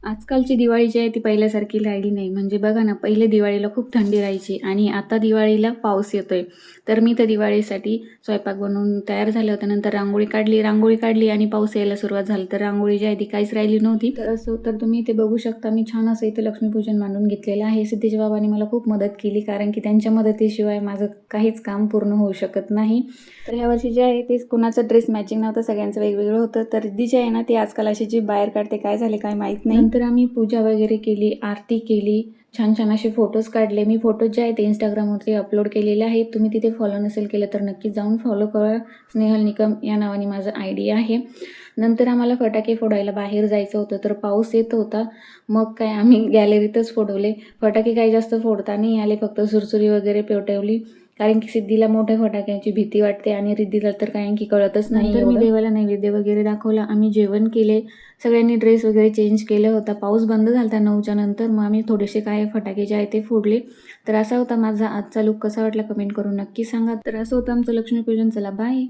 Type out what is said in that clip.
आजकालची दिवाळी जी आहे ती पहिल्यासारखी राहिली नाही. म्हणजे बघा ना, पहिले दिवाळीला खूप थंडी राहायची आणि आता दिवाळीला पाऊस येतोय. तर मी तर दिवाळीसाठी स्वयंपाक बनवून तयार झाले होते. नंतर रांगोळी काढली आणि पाऊस यायला सुरुवात झाली. तर रांगोळी जी आहे ती काहीच राहिली नव्हती. तर तुम्ही इथे बघू शकता, मी छान असं इथे लक्ष्मीपूजन मांडून घेतलेलं आहे. सिद्धेश बाबांनी मला खूप मदत केली, कारण की त्यांच्या मदतीशिवाय माझं काहीच काम पूर्ण होऊ शकत नाही. तर ह्या वर्षी जे आहे ते कोणाचं ड्रेस मॅचिंग नव्हतं, सगळ्यांचं वेगवेगळं होतं. तर रिद्धी जी आहे ना, ती आजकाल अशी जी बाहेर काढते, काय झाले काय माहीत नाही. नंतर आम्ही पूजा वगैरे केली, आरती केली, छान छान असे फोटोज काढले. मी फोटोज जे आहे ते इंस्टाग्रामवरती अपलोड केलेले आहेत. तुम्ही तिथे फॉलो नसेल केलं तर नक्की जाऊन फॉलो करा. स्नेहल निकम या नावाने माझं ID आहे. नंतर आम्हाला फटाके फोडायला बाहेर जायचं होतं, तर पाऊस येत होता. मग काय आम्ही गॅलरीतच फोडवले. फटाके काही जास्त फोडता नाही आले, फक्त सुरसुरी वगैरे पेटवली. कारण की सिद्धीला मोठ्या फटाक्यांची भीती वाटते आणि रिद्धीला तर काय की कळतच नाही. नंतर मी देवाला नैवेद्य वगैरे दाखवला. आम्ही जेवण केले. सगळ्यांनी ड्रेस वगैरे चेंज केला होता. पाऊस बंद झाला होता 9च्या नंतर. मग आम्ही थोडेसे काय फटाके जे आहे ते फोडले. तर असा होता माझा आजचा लूक. कसा वाटला कमेंट करून नक्की सांगा. तर असं होतं आमचं लक्ष्मीपूजन. चला बाय.